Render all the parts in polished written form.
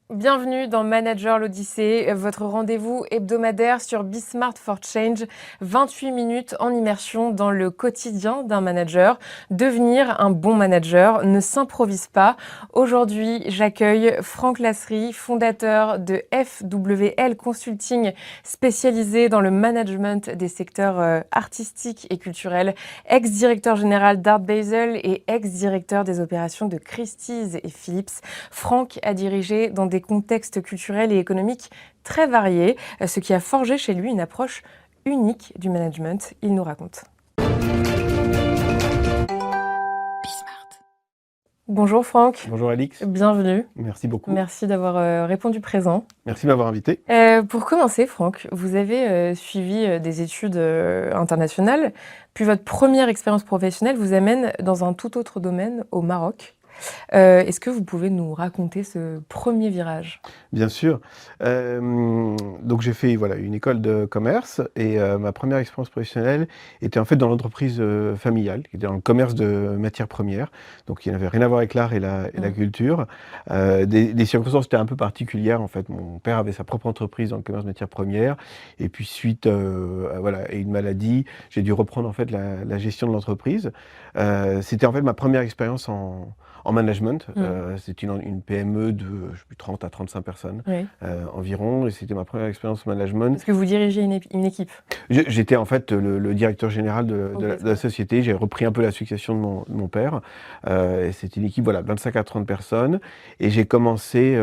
Bienvenue dans Manager l'Odyssée, votre rendez-vous hebdomadaire sur Be Smart for Change, 28 minutes en immersion dans le quotidien d'un manager. Devenir un bon manager ne s'improvise pas. Aujourd'hui, j'accueille Franck Lasserie, fondateur de FWL Consulting, spécialisé dans le management des secteurs artistiques et culturels, ex-directeur général d'Art Basel et ex-directeur des opérations de Christie's et Philips. Franck a dirigé dans des contextes culturels et économiques très variés, ce qui a forgé chez lui une approche unique du management. Il nous raconte. Bonjour Franck. Bonjour Alix. Bienvenue. Merci beaucoup. Merci d'avoir répondu présent. Merci de m'avoir invité. Pour commencer, Franck, vous avez suivi des études internationales, puis votre première expérience professionnelle vous amène dans un tout autre domaine, au Maroc. Est-ce que vous pouvez nous raconter ce premier virage ? Bien sûr. Donc j'ai fait une école de commerce et ma première expérience professionnelle était en fait dans l'entreprise familiale, qui était dans le commerce de matières premières. Donc il n'avait rien à voir avec l'art et la culture. Des circonstances étaient un peu particulières en fait. Mon père avait sa propre entreprise dans le commerce de matières premières et puis suite à une maladie, j'ai dû reprendre en fait la gestion de l'entreprise. C'était en fait ma première expérience en management. C'était une PME de 30 à 35 personnes environ, et c'était ma première expérience en management. Est-ce que vous dirigez une équipe ? J'étais en fait le directeur général de la société. J'ai repris un peu la succession de mon père. C'était une équipe de 25 à 30 personnes. Et j'ai commencé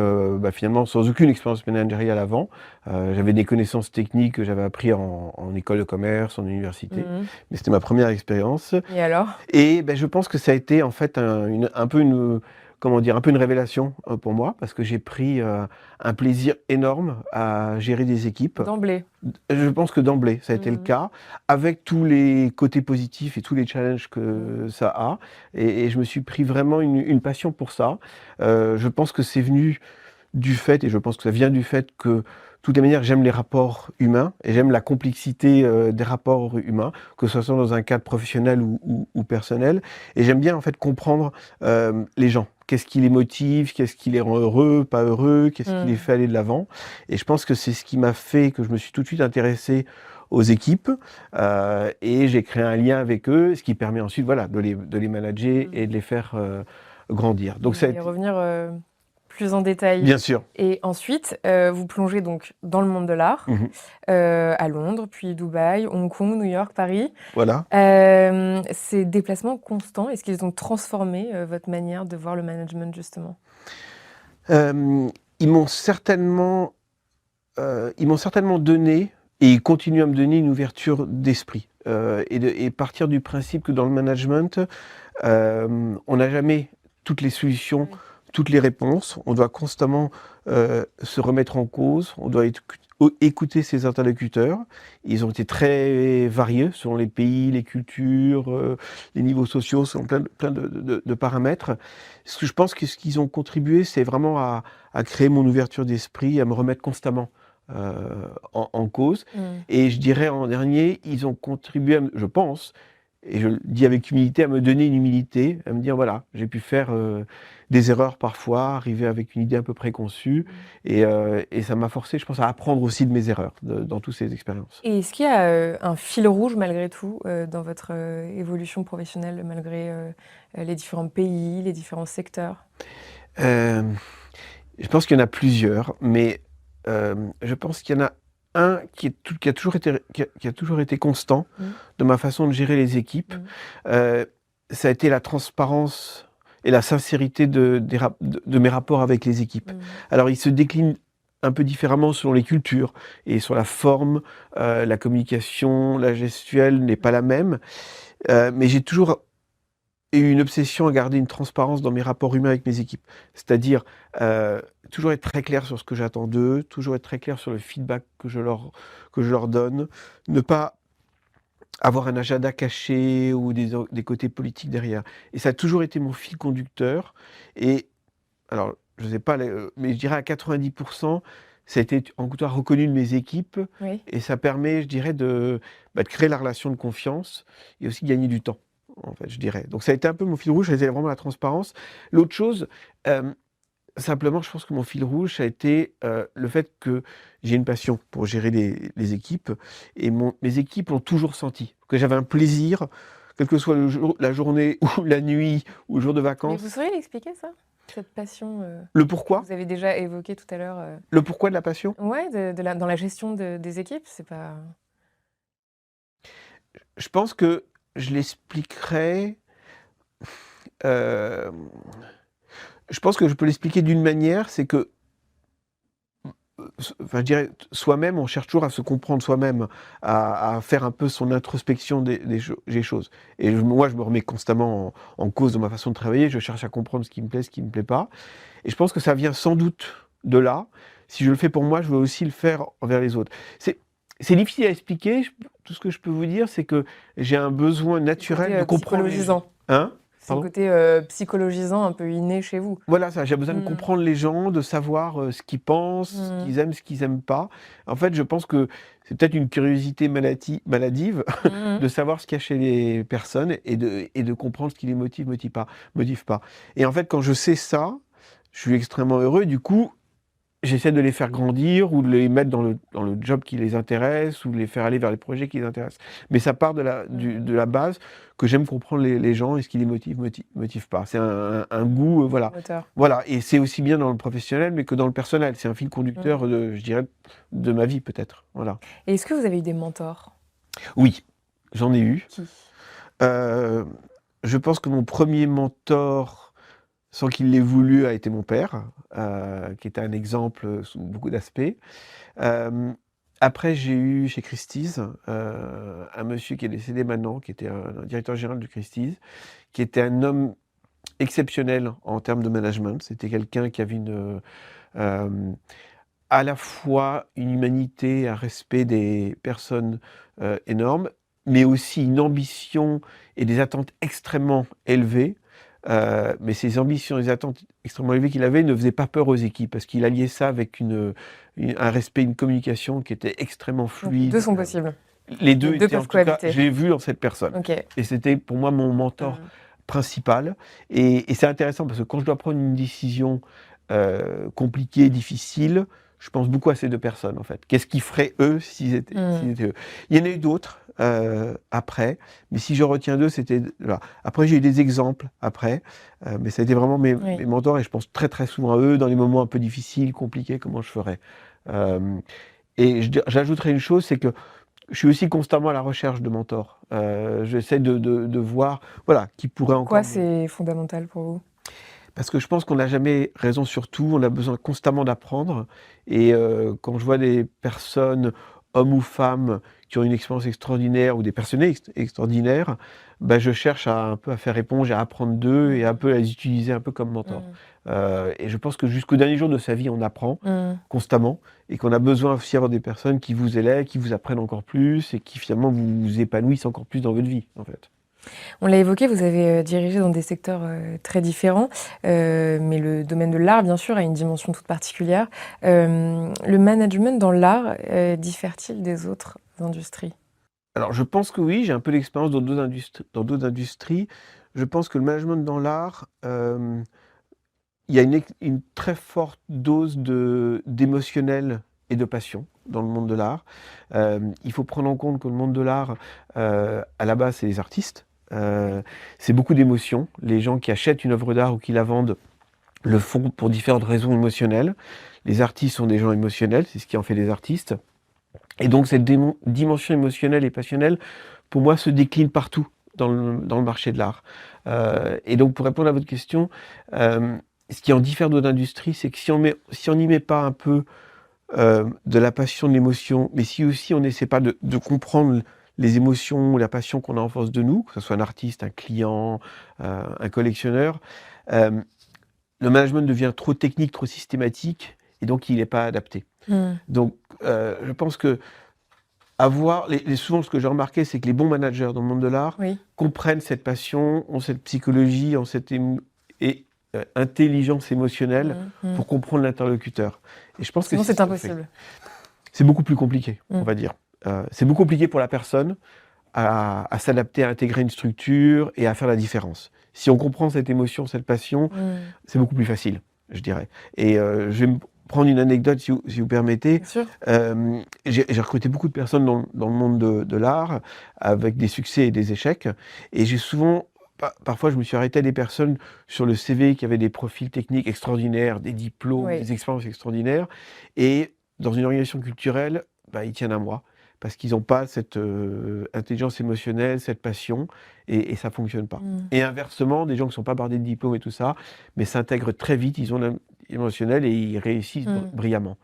finalement sans aucune expérience managériale avant. J'avais des connaissances techniques que j'avais appris en école de commerce, en université. Mais c'était ma première expérience. Et alors ? Et je pense que ça a été en fait un peu une révélation pour moi, parce que j'ai pris un plaisir énorme à gérer des équipes. D'emblée ? Je pense que d'emblée, ça a été le cas, avec tous les côtés positifs et tous les challenges que ça a. Et je me suis pris vraiment une passion pour ça. Je pense que c'est venu du fait, et je pense que ça vient du fait que, de toutes les manières, j'aime les rapports humains et j'aime la complexité des rapports humains, que ce soit dans un cadre professionnel ou personnel. Et j'aime bien en fait comprendre les gens. Qu'est-ce qui les motive, qu'est-ce qui les rend heureux, pas heureux, qu'est-ce qui les fait aller de l'avant. Et je pense que c'est ce qui m'a fait que je me suis tout de suite intéressé aux équipes et j'ai créé un lien avec eux, ce qui permet ensuite de les manager et de les faire grandir. Donc ça va revenir plus en détail. Bien sûr. Et ensuite, vous plongez donc dans le monde de l'art, à Londres, puis Dubaï, Hong Kong, New York, Paris. Voilà. Ces déplacements constants, est-ce qu'ils ont transformé votre manière de voir le management, justement ? Ils m'ont certainement donné, et ils continuent à me donner, une ouverture d'esprit. Et partir du principe que dans le management, on n'a jamais toutes les solutions, toutes les réponses. On doit constamment se remettre en cause, on doit écouter ses interlocuteurs. Ils ont été très variés selon les pays, les cultures, les niveaux sociaux, selon plein de paramètres. Ce que je pense que ce qu'ils ont contribué, c'est vraiment à créer mon ouverture d'esprit, à me remettre constamment en cause. Et je dirais en dernier, ils ont contribué, je pense, et je le dis avec humilité, à me donner une humilité, à me dire j'ai pu faire des erreurs parfois, arriver avec une idée un peu préconçue, et ça m'a forcé, je pense, à apprendre aussi de mes erreurs dans toutes ces expériences. Et est-ce qu'il y a un fil rouge malgré tout dans votre évolution professionnelle, malgré les différents pays, les différents secteurs ? Je pense qu'il y en a plusieurs, mais je pense qu'il y en a un qui a toujours été constant de ma façon de gérer les équipes. Ça a été la transparence et la sincérité de mes rapports avec les équipes. Alors, ils se déclinent un peu différemment selon les cultures et sur la forme, la communication, la gestuelle n'est pas la même. Mais j'ai toujours eu une obsession à garder une transparence dans mes rapports humains avec mes équipes. C'est-à-dire toujours être très clair sur ce que j'attends d'eux, toujours être très clair sur le feedback que je leur donne, ne pas avoir un agenda caché ou des côtés politiques derrière. Et ça a toujours été mon fil conducteur. Et alors, je ne sais pas, mais je dirais à 90%, ça a été en tout cas reconnu de mes équipes Oui. et ça permet, je dirais, de créer la relation de confiance et aussi gagner du temps, en fait, je dirais. Donc ça a été un peu mon fil rouge, ça a été vraiment la transparence. L'autre chose, simplement, je pense que mon fil rouge, ça a été le fait que j'ai une passion pour gérer les équipes et mes équipes l'ont toujours senti, que j'avais un plaisir, quel que soit le jour, la journée ou la nuit ou le jour de Mais vacances. vous sauriez l'expliquer, ça? Cette passion Le que pourquoi? vous avez déjà évoquée tout à l'heure. Le pourquoi de la passion? Ouais, dans la gestion des équipes, c'est pas... Je pense que je l'expliquerai. euh, je pense que je peux l'expliquer d'une manière, c'est que, enfin, je dirais, soi-même, on cherche toujours à se comprendre soi-même, à faire un peu son introspection des choses. Et moi, je me remets constamment en cause dans ma façon de travailler. Je cherche à comprendre ce qui me plaît, ce qui me plaît pas. Et je pense que ça vient sans doute de là. Si je le fais pour moi, je veux aussi le faire envers les autres. C'est difficile à expliquer. Tout ce que je peux vous dire, c'est que j'ai un besoin naturel de comprendre les gens. psychologisant. Hein? C'est le Pardon? côté psychologisant un peu inné chez vous. Voilà ça, j'ai besoin de Mm. comprendre les gens, de savoir ce qu'ils pensent, ce qu'ils aiment, ce qu'ils aiment pas. En fait, je pense que c'est peut-être une curiosité maladive Mhm. de savoir ce qu'il y a chez les personnes et de comprendre ce qui les motive pas. Et en fait, quand je sais ça, je suis extrêmement heureux. Du coup, j'essaie de les faire grandir ou de les mettre dans le job qui les intéresse ou de les faire aller vers les projets qui les intéressent. Mais ça part de la base que j'aime comprendre les gens et ce qui les motive pas. C'est un goût, voilà. Moteur. Voilà, et c'est aussi bien dans le professionnel mais que dans le personnel. C'est un fil conducteur, je dirais, de ma vie peut-être. Voilà. Et est-ce que vous avez eu des mentors? Oui, j'en ai eu. Qui? Je pense que mon premier mentor, sans qu'il l'ait voulu, a été mon père, qui était un exemple sous beaucoup d'aspects. Après, j'ai eu chez Christie's un monsieur qui est décédé maintenant, qui était un directeur général de Christie's, qui était un homme exceptionnel en termes de management. C'était quelqu'un qui avait à la fois une humanité, un respect des personnes énorme, mais aussi une ambition et des attentes extrêmement élevées. Mais ces ambitions et les attentes extrêmement élevées qu'il avait ne faisaient pas peur aux équipes, parce qu'il alliait ça avec un respect, une communication qui était extrêmement Donc, fluide. deux sont possibles. Les deux Les deux étaient, en peuvent tout cas, cohabiter. je l'ai vu dans cette personne. Ok. Et c'était pour moi mon mentor principal. Et c'est intéressant parce que quand je dois prendre une décision compliquée, difficile, je pense beaucoup à ces deux personnes en fait. Qu'est-ce qu'ils feraient eux s'ils étaient eux? Il y en a eu d'autres après, mais si je retiens deux, c'était là. Après j'ai eu des exemples après, mais ça a été vraiment mes mentors et je pense très très souvent à eux dans les moments un peu difficiles, compliqués, comment je ferais. Et j'ajouterais une chose, c'est que je suis aussi constamment à la recherche de mentors. J'essaie de voir, voilà, qui pourrait encore. Pourquoi c'est fondamental pour vous? Parce que je pense qu'on n'a jamais raison sur tout, on a besoin constamment d'apprendre. Et quand je vois des personnes, hommes ou femmes, qui ont une expérience extraordinaire ou des personnes extraordinaires, bah, je cherche un peu à faire éponge, à apprendre d'eux et un peu à les utiliser un peu comme mentor. Et je pense que jusqu'au dernier jour de sa vie, on apprend constamment et qu'on a besoin aussi d'avoir des personnes qui vous élèvent, qui vous apprennent encore plus et qui finalement vous épanouissent encore plus dans votre vie, en fait. On l'a évoqué, vous avez dirigé dans des secteurs très différents, mais le domaine de l'art, bien sûr, a une dimension toute particulière. Le management dans l'art diffère-t-il des autres industries? Alors, je pense que oui, j'ai un peu d'expérience dans d'autres industries. Je pense que le management dans l'art, il y a une très forte dose d'émotionnel et de passion dans le monde de l'art. Il faut prendre en compte que le monde de l'art, à la base, c'est les artistes. C'est beaucoup d'émotions. Les gens qui achètent une œuvre d'art ou qui la vendent le font pour différentes raisons émotionnelles. Les artistes sont des gens émotionnels, c'est ce qui en fait des artistes. Et donc cette dimension émotionnelle et passionnelle, pour moi, se décline partout dans le marché de l'art. Et donc pour répondre à votre question, ce qui en diffère d'autres industries, c'est que si on n'y met pas un peu de la passion, de l'émotion, mais si aussi on n'essaie pas de comprendre les émotions ou la passion qu'on a en face de nous, que ce soit un artiste, un client, un collectionneur, le management devient trop technique, trop systématique, et donc il n'est pas adapté. Donc je pense que souvent ce que j'ai remarqué, c'est que les bons managers dans le monde de l'art comprennent cette passion, ont cette psychologie, ont et intelligence émotionnelle pour comprendre l'interlocuteur. Et je pense Sinon, que c'est impossible. C'est beaucoup plus compliqué, on va dire. C'est beaucoup compliqué pour la personne à s'adapter, à intégrer une structure et à faire la différence. Si on comprend cette émotion, cette passion, c'est beaucoup plus facile, je dirais. Et je vais me prendre une anecdote, si vous permettez. Bien sûr. J'ai recruté beaucoup de personnes dans le monde de l'art, avec des succès et des échecs. Et j'ai souvent, parfois, je me suis arrêté à des personnes sur le CV qui avaient des profils techniques extraordinaires, des diplômes, Oui. des expériences extraordinaires. Et dans une organisation culturelle, ils tiennent à moi. Parce qu'ils n'ont pas cette intelligence émotionnelle, cette passion, et ça ne fonctionne pas. Et inversement, des gens qui ne sont pas bardés de diplômes et tout ça, mais s'intègrent très vite, ils ont l'émotionnel et ils réussissent brillamment.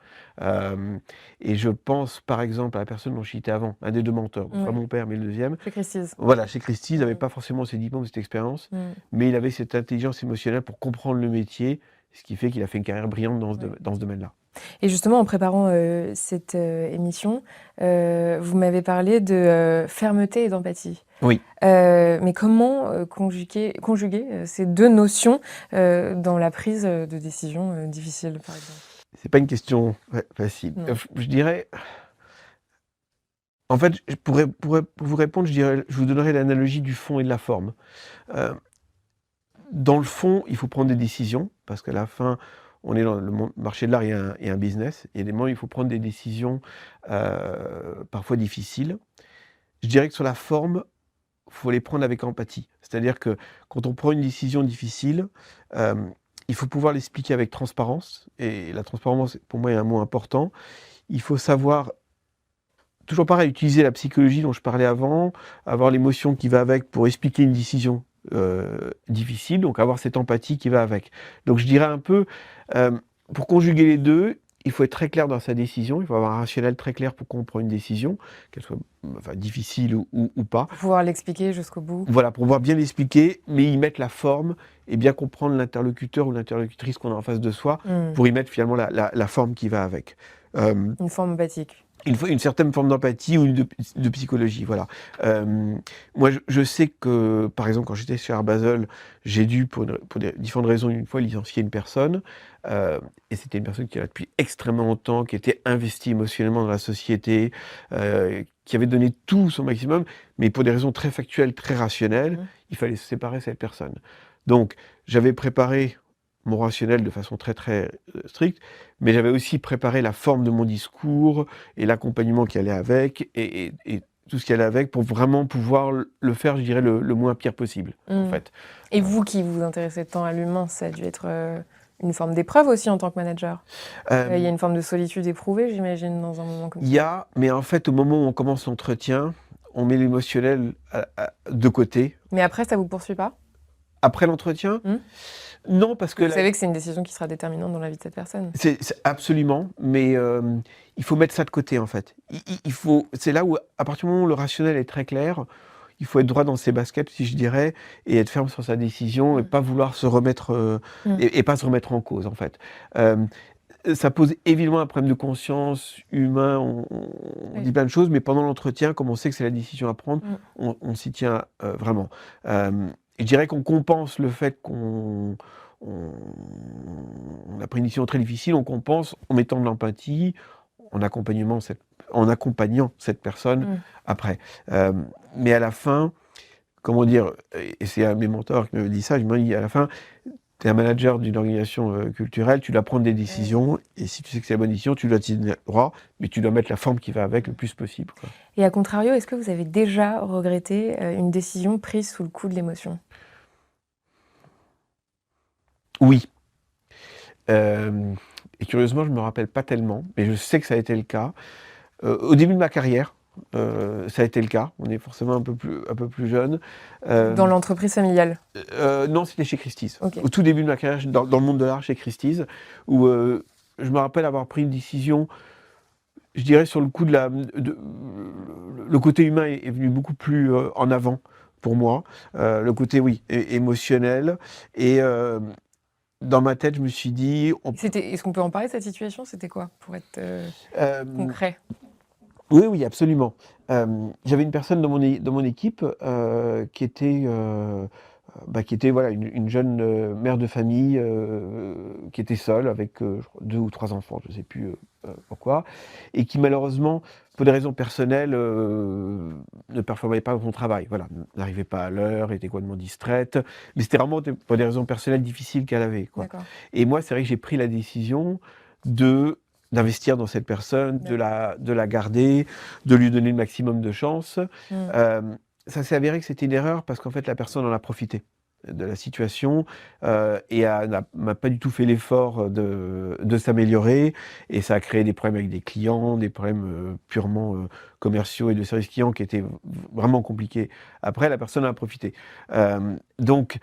Et je pense par exemple à la personne dont je citais avant, un des deux mentors, donc pas mon père mais le deuxième. Chez Christie's. Voilà, chez Christie's, il n'avait pas forcément ses diplômes, cette expérience, mais il avait cette intelligence émotionnelle pour comprendre le métier, ce qui fait qu'il a fait une carrière brillante dans ce domaine-là. Et justement, en préparant cette émission, vous m'avez parlé de fermeté et d'empathie. Oui. Mais comment conjuguer ces deux notions dans la prise de décision difficile, par exemple? C'est pas une question facile. Je dirais... En fait, pour vous répondre, je vous donnerai l'analogie du fond et de la forme. Dans le fond, il faut prendre des décisions, parce qu'à la fin, on est dans le marché de l'art, il y a un business. Il y a des moments où il faut prendre des décisions parfois difficiles. Je dirais que sur la forme, il faut les prendre avec empathie. C'est-à-dire que quand on prend une décision difficile, il faut pouvoir l'expliquer avec transparence. Et la transparence, pour moi, est un mot important. Il faut savoir, toujours pareil, utiliser la psychologie dont je parlais avant, avoir l'émotion qui va avec pour expliquer une décision difficile, donc avoir cette empathie qui va avec. Donc je dirais un peu, pour conjuguer les deux, il faut être très clair dans sa décision, il faut avoir un rationnel très clair pour qu'on prenne une décision, qu'elle soit difficile ou pas. Pour pouvoir l'expliquer jusqu'au bout. Voilà, pour pouvoir bien l'expliquer, mais y mettre la forme et bien comprendre l'interlocuteur ou l'interlocutrice qu'on a en face de soi, pour y mettre finalement la forme qui va avec. Une forme empathique. Il faut une certaine forme d'empathie ou de psychologie, voilà. Moi, je sais que, par exemple, quand j'étais chez Art Basel, j'ai dû, pour des différentes raisons, une fois licencier une personne, et c'était une personne qui était là depuis extrêmement longtemps, qui était investie émotionnellement dans la société, qui avait donné tout son maximum, mais pour des raisons très factuelles, très rationnelles, il fallait se séparer de cette personne. Donc, j'avais préparé mon rationnel de façon très très stricte, mais j'avais aussi préparé la forme de mon discours et l'accompagnement qui allait avec et tout ce qui allait avec pour vraiment pouvoir le faire, je dirais, le moins pire possible, en fait. Et vous qui vous intéressez tant à l'humain, ça a dû être une forme d'épreuve aussi en tant que manager. Il y a une forme de solitude éprouvée, j'imagine, dans un moment comme ça. Il y a, mais en fait, au moment où on commence l'entretien, on met l'émotionnel de côté. Mais après, ça vous poursuit pas? Après l'entretien Non, parce que... Vous savez que c'est une décision qui sera déterminante dans la vie de cette personne. C'est absolument, mais il faut mettre ça de côté, en fait. C'est là où, à partir du moment où le rationnel est très clair, il faut être droit dans ses baskets, si je dirais, et être ferme sur sa décision, et pas vouloir se remettre, et pas se remettre en cause, en fait. Ça pose évidemment un problème de conscience humain, on dit plein de choses, mais pendant l'entretien, comme on sait que c'est la décision à prendre, on s'y tient vraiment. Je dirais qu'on compense le fait qu'on a pris une décision très difficile, on compense en mettant de l'empathie, en accompagnant cette personne après. Mais à la fin, comment dire, et c'est un de mes mentors qui me dit ça, il m'a dit à la fin, tu es un manager d'une organisation culturelle, tu dois prendre des décisions, et si tu sais que c'est la bonne décision, tu dois t'y tenir droit, mais tu dois mettre la forme qui va avec le plus possible, quoi. Et à contrario, est-ce que vous avez déjà regretté une décision prise sous le coup de l'émotion? Oui. Et curieusement, je ne me rappelle pas tellement, mais je sais que ça a été le cas. Au début de ma carrière, ça a été le cas. On est forcément un peu plus jeune. Dans l'entreprise familiale? Non, c'était chez Christie's. Okay. Au tout début de ma carrière, dans le monde de l'art chez Christie's, où je me rappelle avoir pris une décision, je dirais sur le coup le côté humain est venu beaucoup plus en avant pour moi. Le côté, oui, émotionnel. Et dans ma tête, je me suis dit... Est-ce qu'on peut en parler de cette situation? C'était quoi, pour être concret? Oui, absolument. J'avais une personne dans mon équipe qui était qui était voilà, une jeune mère de famille qui était seule avec je crois, 2 ou 3 enfants, je ne sais plus pourquoi, et qui malheureusement, pour des raisons personnelles, ne performait pas dans son travail. Voilà, n'arrivait pas à l'heure, était complètement distraite, mais c'était vraiment pour des raisons personnelles difficiles qu'elle avait, quoi. D'accord. Et moi, c'est vrai que j'ai pris la décision d'investir dans cette personne, de la garder, de lui donner le maximum de chance. Ça s'est avéré que c'était une erreur parce qu'en fait, la personne en a profité de la situation et n'a pas du tout fait l'effort de s'améliorer, et ça a créé des problèmes avec des clients, des problèmes purement commerciaux et de service client qui étaient vraiment compliqués. Après, la personne en a profité. Donc,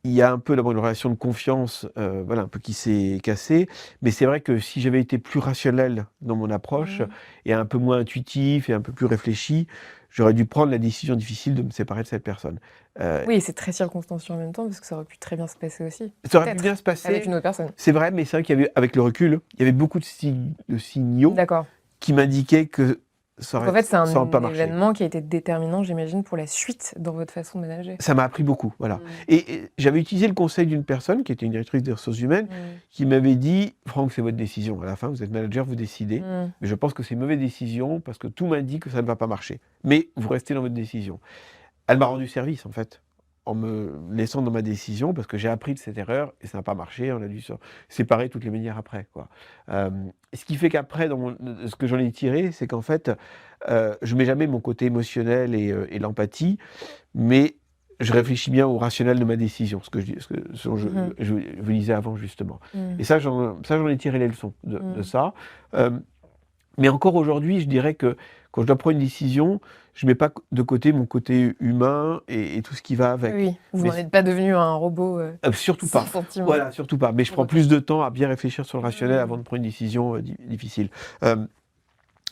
il y a un peu d'abord une relation de confiance, voilà, un peu qui s'est cassée, mais c'est vrai que si j'avais été plus rationnel dans mon approche et un peu moins intuitif et un peu plus réfléchi, j'aurais dû prendre la décision difficile de me séparer de cette personne. Oui, c'est très circonstanciel en même temps, parce que ça aurait pu très bien se passer aussi. Ça aurait pu bien se Avec passer, une autre personne. c'est vrai, mais c'est vrai qu'il y avait, avec le recul, il y avait beaucoup de signaux D'accord. qui m'indiquaient que ça Donc en aurait, fait, c'est ça aurait un pas marché. événement qui a été déterminant, j'imagine, pour la suite dans votre façon de manager. Ça m'a appris beaucoup, voilà. Et j'avais utilisé le conseil d'une personne qui était une directrice des ressources humaines qui m'avait dit « Franck, c'est votre décision. À la fin, vous êtes manager, vous décidez. Mais je pense que c'est une mauvaise décision parce que tout m'indique que ça ne va pas marcher. Mais vous restez dans votre décision. » Elle m'a rendu service, en fait, en me laissant dans ma décision, parce que j'ai appris de cette erreur et ça n'a pas marché. On a dû se séparer de toutes les manières après, quoi. Ce qui fait qu'après, ce que j'en ai tiré, c'est qu'en fait, je mets jamais mon côté émotionnel et l'empathie, mais je réfléchis bien au rationnel de ma décision, ce dont je vous disais avant, justement. Et ça, j'en ai tiré les leçons de ça. Mais encore aujourd'hui, je dirais que quand je dois prendre une décision, je ne mets pas de côté mon côté humain et tout ce qui va avec. Oui, vous n'en êtes pas devenu un robot Surtout sans pas. sentiment. Voilà, surtout pas. Mais je prends plus de temps à bien réfléchir sur le rationnel avant de prendre une décision difficile.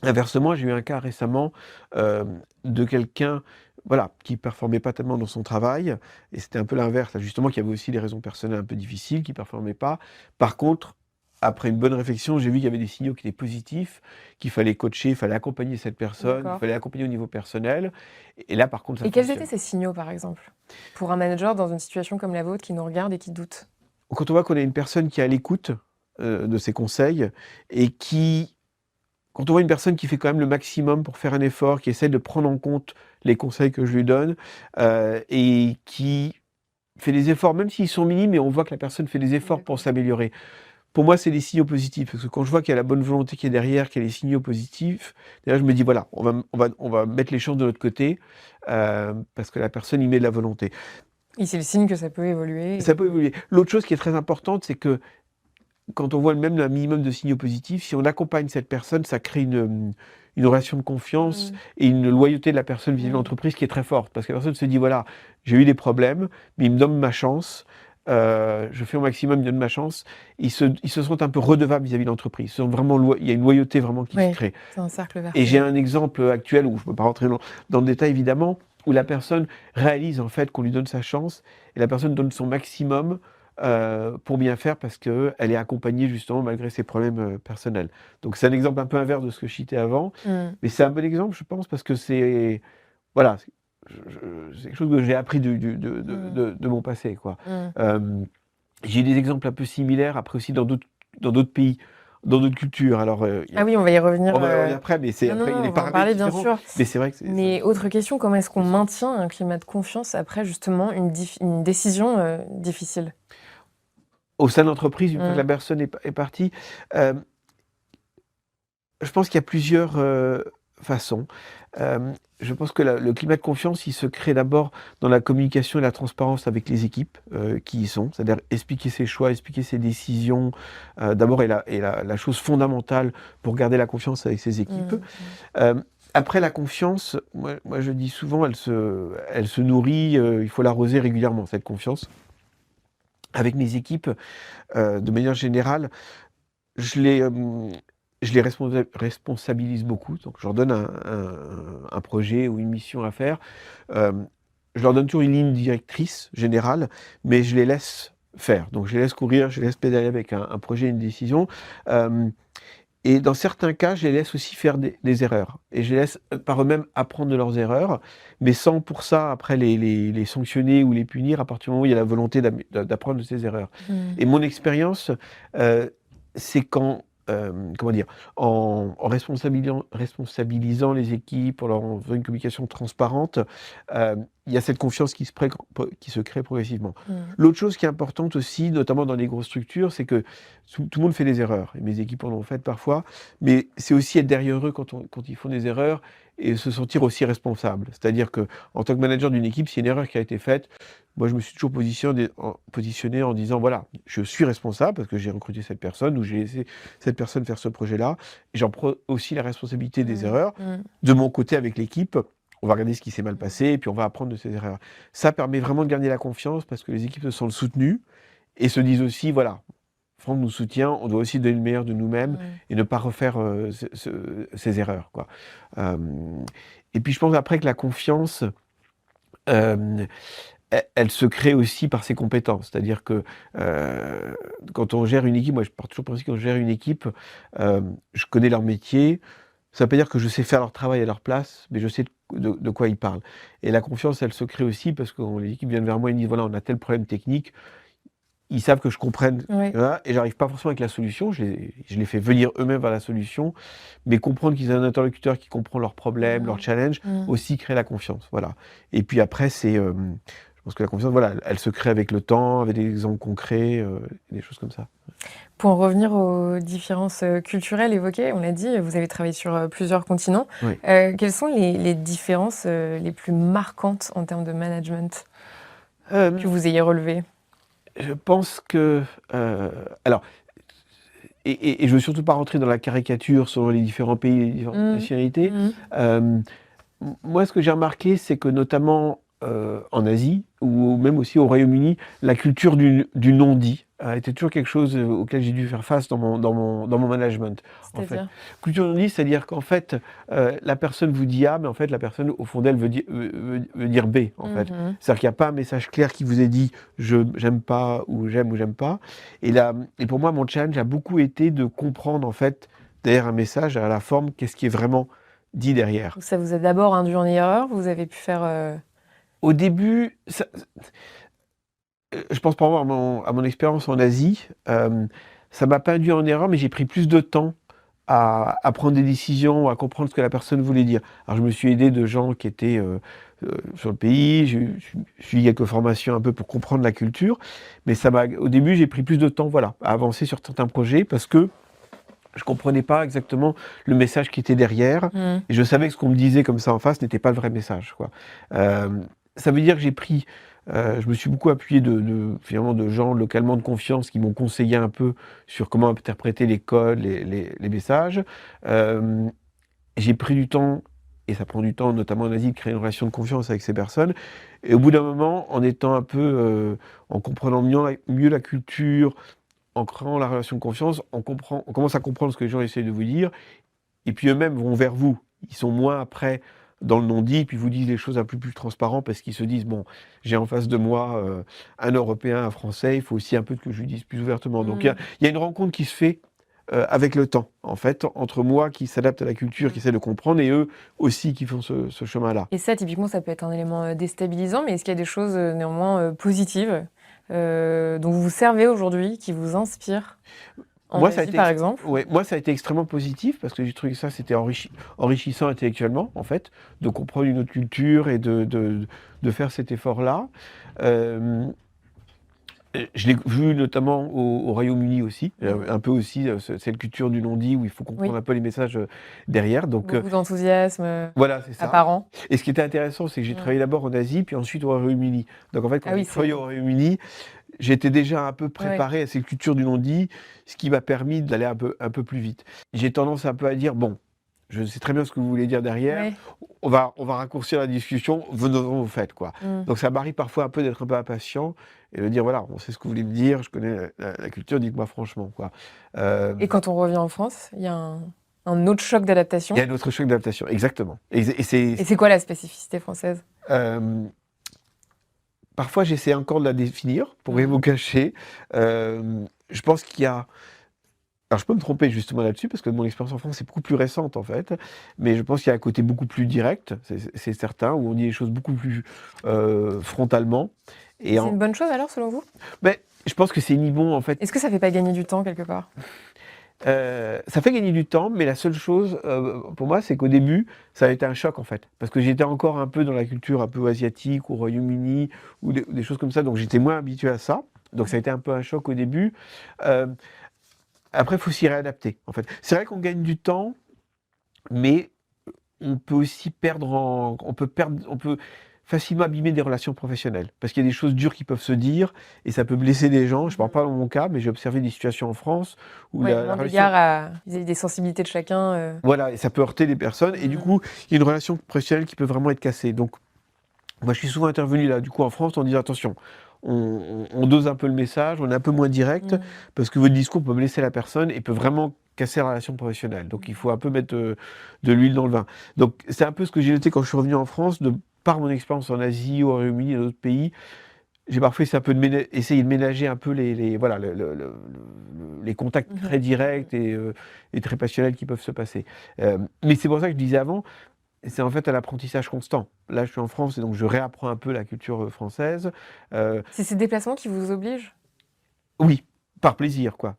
Inversement, j'ai eu un cas récemment de quelqu'un, voilà, qui performait pas tellement dans son travail, et c'était un peu l'inverse, là, justement, qui avait aussi des raisons personnelles un peu difficiles, qui performait pas. Par contre, après une bonne réflexion, j'ai vu qu'il y avait des signaux qui étaient positifs, qu'il fallait coacher, il fallait accompagner cette personne, il fallait accompagner au niveau personnel. Et là, par contre, ça Et quels fonctionne. étaient ces signaux, par exemple, pour un manager dans une situation comme la vôtre qui nous regarde et qui doute? Quand on voit qu'on a une personne qui est à l'écoute de ses conseils et quand on voit une personne qui fait quand même le maximum pour faire un effort, qui essaie de prendre en compte les conseils que je lui donne et qui fait des efforts, même s'ils sont minimes, mais on voit que la personne fait des efforts pour s'améliorer. Pour moi, c'est des signaux positifs, parce que quand je vois qu'il y a la bonne volonté qui est derrière, qu'il y a les signaux positifs, là, je me dis, voilà, on va mettre les chances de notre côté, parce que la personne y met de la volonté. Et c'est le signe que ça peut évoluer. Ça peut évoluer. L'autre chose qui est très importante, c'est que quand on voit même un minimum de signaux positifs, si on accompagne cette personne, ça crée une relation de confiance et une loyauté de la personne vis-à-vis de l'entreprise qui est très forte. Parce que la personne se dit, voilà, j'ai eu des problèmes, mais il me donne ma chance, je fais au maximum, il me donne ma chance. Ils se sentent un peu redevables vis-à-vis de l'entreprise. Il y a une loyauté vraiment qui se crée. C'est un cercle vertueux. Et j'ai un exemple actuel, où je ne peux pas rentrer dans le détail évidemment, où la personne réalise en fait qu'on lui donne sa chance, et la personne donne son maximum pour bien faire parce qu'elle est accompagnée justement malgré ses problèmes personnels. Donc c'est un exemple un peu inverse de ce que je citais avant, mais c'est un bon exemple, je pense, parce que c'est voilà, c'est quelque chose que j'ai appris de mon passé, quoi. J'ai des exemples un peu similaires après aussi dans d'autres pays, dans d'autres cultures. Alors, ah oui, on va y revenir. On va y revenir après, mais il y a des on va en parler bien sûr. Mais c'est vrai que Mais autre question, comment est-ce qu'on maintient un climat de confiance après justement une décision difficile? Au sein de l'entreprise, une fois que la personne est partie, je pense qu'il y a plusieurs façons. Je pense que le climat de confiance, il se crée d'abord dans la communication et la transparence avec les équipes qui y sont, c'est-à-dire expliquer ses choix, expliquer ses décisions, d'abord est la chose fondamentale pour garder la confiance avec ses équipes. Après, la confiance, moi je dis souvent, elle se nourrit, il faut l'arroser régulièrement, cette confiance. Avec mes équipes, de manière générale, je les responsabilise beaucoup. Donc je leur donne un projet ou une mission à faire. Je leur donne toujours une ligne directrice générale, mais je les laisse faire. Donc je les laisse courir, je les laisse pédaler avec un projet, une décision. Et dans certains cas, je les laisse aussi faire des erreurs. Et je les laisse par eux-mêmes apprendre de leurs erreurs, mais sans pour ça, après, les sanctionner ou les punir à partir du moment où il y a la volonté d'apprendre de ces erreurs. Et mon expérience, c'est quand, comment dire, en responsabilisant les équipes, en leur faisant une communication transparente, il y a cette confiance qui se crée progressivement. L'autre chose qui est importante aussi, notamment dans les grosses structures, c'est que tout le monde fait des erreurs. Et mes équipes en ont fait parfois, mais c'est aussi être derrière eux quand ils font des erreurs et se sentir aussi responsable. C'est-à-dire que en tant que manager d'une équipe, s'il y a une erreur qui a été faite, moi je me suis toujours positionné en disant voilà, je suis responsable parce que j'ai recruté cette personne ou j'ai laissé cette personne faire ce projet-là. Et j'en prends aussi la responsabilité des erreurs. De mon côté avec l'équipe, on va regarder ce qui s'est mal passé et puis on va apprendre de ces erreurs. Ça permet vraiment de gagner la confiance parce que les équipes se sentent soutenues et se disent aussi, voilà, Franck nous soutient, on doit aussi donner le meilleur de nous-mêmes et ne pas refaire ces erreurs, quoi. Et puis je pense après que la confiance, elle se crée aussi par ses compétences. C'est-à-dire que quand on gère une équipe, moi je pars toujours pour principe quand je gère une équipe, je connais leur métier. Ça ne veut pas dire que je sais faire leur travail à leur place, mais je sais de quoi ils parlent. Et la confiance, elle se crée aussi parce que quand les équipes viennent vers moi et me disent voilà, on a tel problème technique, ils savent que je comprenne, voilà, et j'arrive pas forcément avec la solution, je les fais venir eux-mêmes vers la solution, mais comprendre qu'ils ont un interlocuteur qui comprend leurs problèmes, leurs challenges, aussi crée la confiance. Voilà. Et puis après, je pense que la confiance, voilà, elle se crée avec le temps, avec des exemples concrets, des choses comme ça. Pour en revenir aux différences culturelles évoquées, on l'a dit, vous avez travaillé sur plusieurs continents. Oui. Quelles sont les différences les plus marquantes en termes de management que vous ayez relevées? Je pense que... alors, et je ne veux surtout pas rentrer dans la caricature selon les différents pays et les différentes nationalités. Moi, ce que j'ai remarqué, c'est que notamment en Asie, ou même aussi au Royaume-Uni, la culture du non-dit a été toujours quelque chose auquel j'ai dû faire face dans mon management. En fait. Culture non-dit, c'est-à-dire qu'en fait, la personne vous dit A, mais en fait, la personne, au fond d'elle, veut dire B. En fait. C'est-à-dire qu'il n'y a pas un message clair qui vous est dit « j'aime pas » ou « j'aime pas ». Et pour moi, mon challenge a beaucoup été de comprendre, en fait, derrière un message, à la forme, qu'est-ce qui est vraiment dit derrière. Ça vous a d'abord induit en erreur, vous avez pu faire... Au début, je pense par rapport à mon expérience en Asie, ça m'a pas induit en erreur, mais j'ai pris plus de temps à prendre des décisions, à comprendre ce que la personne voulait dire. Alors je me suis aidé de gens qui étaient sur le pays, j'ai suivi quelques formations un peu pour comprendre la culture, mais au début j'ai pris plus de temps, voilà, à avancer sur certains projets parce que je comprenais pas exactement le message qui était derrière, et je savais que ce qu'on me disait comme ça en face n'était pas le vrai message, quoi. Ça veut dire que je me suis beaucoup appuyé finalement de gens localement de confiance qui m'ont conseillé un peu sur comment interpréter les codes, les messages. J'ai pris du temps, et ça prend du temps, notamment en Asie, de créer une relation de confiance avec ces personnes. Et au bout d'un moment, en étant un peu, en comprenant mieux la culture, en créant la relation de confiance, on commence à comprendre ce que les gens essayent de vous dire, et puis eux-mêmes vont vers vous. Ils sont moins après dans le non-dit, et puis vous disent les choses un peu plus transparentes, parce qu'ils se disent, bon, j'ai en face de moi un Européen, un Français, il faut aussi un peu que je lui dise plus ouvertement. Donc il y a une rencontre qui se fait avec le temps, en fait, entre moi qui s'adapte à la culture, qui essaie de comprendre, et eux aussi qui font ce chemin-là. Et ça, typiquement, ça peut être un élément déstabilisant, mais est-ce qu'il y a des choses néanmoins positives dont vous vous servez aujourd'hui, qui vous inspirent en Asie, par exemple? Ouais, moi, ça a été extrêmement positif parce que j'ai trouvé que ça, c'était enrichissant intellectuellement, en fait, de comprendre une autre culture et de faire cet effort-là. Je l'ai vu notamment au Royaume-Uni aussi, un peu aussi, cette culture du non-dit où il faut comprendre un peu les messages derrière. Donc, beaucoup d'enthousiasme voilà, c'est ça. apparent. Et ce qui était intéressant, c'est que j'ai travaillé d'abord en Asie, puis ensuite au Royaume-Uni. Donc en fait, quand j'ai travaillé au Royaume-Uni, j'étais déjà un peu préparé à cette culture du non-dit, ce qui m'a permis d'aller un peu plus vite. J'ai tendance un peu à dire, bon, je sais très bien ce que vous voulez dire derrière, on va raccourcir la discussion, venons au fait, quoi. Donc ça m'arrive parfois un peu d'être un peu impatient et de dire, voilà, on sait ce que vous voulez me dire, je connais la culture, dites-moi franchement, quoi. Et quand on revient en France, il y a un autre choc d'adaptation? Il y a un autre choc d'adaptation, exactement. Et c'est quoi la spécificité française? Parfois, j'essaie encore de la définir, pour rien vous cacher. Je pense qu'il y a Alors je peux me tromper justement là-dessus parce que mon expérience en France est beaucoup plus récente en fait, mais je pense qu'il y a un côté beaucoup plus direct, c'est certain, où on dit les choses beaucoup plus frontalement. Et C'est une bonne chose alors selon vous? ben, je pense que c'est ni bon en fait. Est-ce que ça fait pas gagner du temps quelque part? Ça fait gagner du temps, mais la seule chose pour moi, c'est qu'au début, ça a été un choc en fait, parce que j'étais encore un peu dans la culture un peu asiatique, au Royaume-Uni, ou des choses comme ça, donc j'étais moins habitué à ça. Donc ça a été un peu un choc au début. Euh, Après, il faut s'y réadapter, en fait. C'est vrai qu'on gagne du temps, mais on peut aussi on peut facilement abîmer des relations professionnelles. Parce qu'il y a des choses dures qui peuvent se dire, et ça peut blesser des gens. Je ne parle pas dans mon cas, mais j'ai observé des situations en France où Ouais, la moins relation... d'égard à des sensibilités de chacun. Voilà, et ça peut heurter les personnes, et du Mhm. coup, il y a une relation professionnelle qui peut vraiment être cassée. Donc, moi, je suis souvent intervenu là, du coup, en France, en disant attention, on dose un peu le message, on est un peu moins direct, Mhm. parce que votre discours peut blesser la personne et peut vraiment casser la relation professionnelle. Donc, il faut un peu mettre de l'huile dans le vin. Donc, c'est un peu ce que j'ai noté quand je suis revenu en France, par mon expérience en Asie, au Royaume-Uni et dans d'autres pays. J'ai parfois essayé, essayer de ménager un peu voilà, les contacts Mhm. très directs et très passionnels qui peuvent se passer. Mais c'est pour ça que je disais avant, c'est en fait un apprentissage constant. Là, je suis en France et donc je réapprends un peu la culture française. Euh, C'est ces déplacements qui vous obligent? oui, par plaisir, quoi.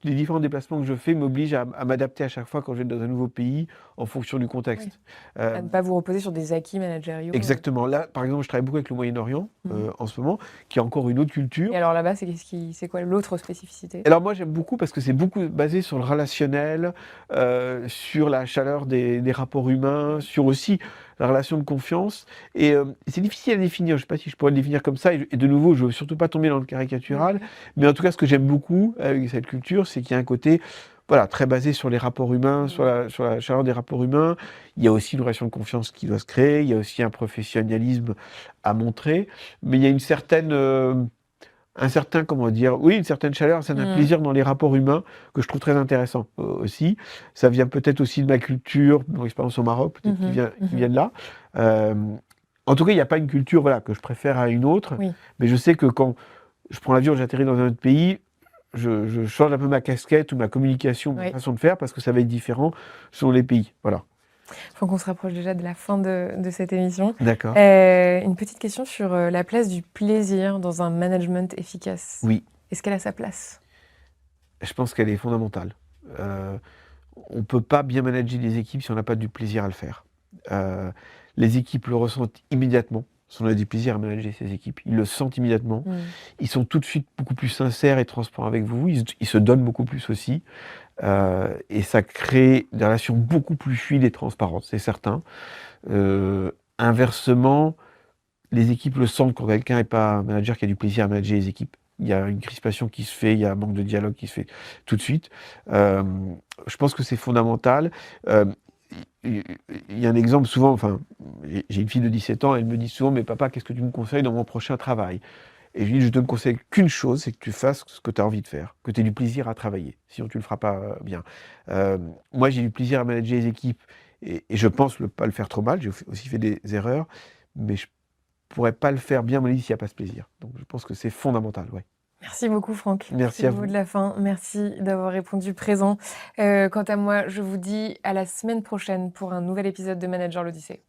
Les différents déplacements que je fais m'obligent à m'adapter à chaque fois quand je vais dans un nouveau pays en fonction du Oui. contexte. Euh, À ne pas vous reposer sur des acquis managériaux. Exactement. Là, par exemple, je travaille beaucoup avec le Moyen-Orient Mhm. en ce moment, qui a encore une autre culture. Et alors là-bas, c'est quoi l'autre spécificité? Alors moi, j'aime beaucoup parce que c'est beaucoup basé sur le relationnel, sur la chaleur des rapports humains, sur aussi la relation de confiance. Et c'est difficile à définir. Je ne sais pas si je pourrais le définir comme ça. Et de nouveau, je ne veux surtout pas tomber dans le caricatural. Mhm. Mais en tout cas, ce que j'aime beaucoup avec cette culture, c'est qu'il y a un côté voilà, très basé sur les rapports humains, sur la chaleur des rapports humains. Il y a aussi une relation de confiance qui doit se créer. Il y a aussi un professionnalisme à montrer. Mais il y a une certaine... un certain, comment dire, oui, une certaine chaleur, un certain Mhm. plaisir dans les rapports humains que je trouve très intéressant aussi. Ça vient peut-être aussi de ma culture, de mon expérience au Maroc, peut-être Mhm. qui Mhm. vient de là. Euh, En tout cas, il n'y a pas une culture voilà, que je préfère à une autre, Oui. mais je sais que quand je prends l'avion, j'atterris dans un autre pays, je change un peu ma casquette ou ma communication, ma Oui. façon de faire, parce que ça va être différent selon les pays. Voilà. Faut qu'on se rapproche déjà de la fin de cette émission. D'accord. Une petite question sur la place du plaisir dans un management efficace. Oui, Est-ce qu'elle a sa place? je pense qu'elle est fondamentale. Euh, on ne peut pas bien manager des équipes si on n'a pas du plaisir à le faire. Euh, les équipes le ressentent immédiatement. Si on a du plaisir à manager ces équipes, ils le sentent immédiatement. Mhm. Ils sont tout de suite beaucoup plus sincères et transparents avec vous. Ils se donnent beaucoup plus aussi. Et ça crée des relations beaucoup plus fluides et transparentes, c'est certain. Inversement, les équipes le sentent quand quelqu'un n'est pas un manager qui a du plaisir à manager les équipes. Il y a une crispation qui se fait, il y a un manque de dialogue qui se fait tout de suite. Euh, je pense que c'est fondamental. Euh, il y a un exemple souvent, enfin, j'ai une fille de 17 ans, elle me dit souvent, mais papa, qu'est-ce que tu me conseilles dans mon prochain travail? Et je lui dis, je te conseille qu'une chose, c'est que tu fasses ce que tu as envie de faire, que tu aies du plaisir à travailler, sinon tu ne le feras pas bien. Euh, Moi, j'ai du plaisir à manager les équipes, et je pense ne pas le faire trop mal, j'ai aussi fait des erreurs, mais je pourrais pas le faire bien, à mon avis, s'il n'y a pas ce plaisir. Donc je pense que c'est fondamental, ouais. Merci beaucoup, Franck. C'est Merci à le mot de vous. la fin. Merci d'avoir répondu présent. Quant à moi, je vous dis à la semaine prochaine pour un nouvel épisode de Manager l'Odyssée.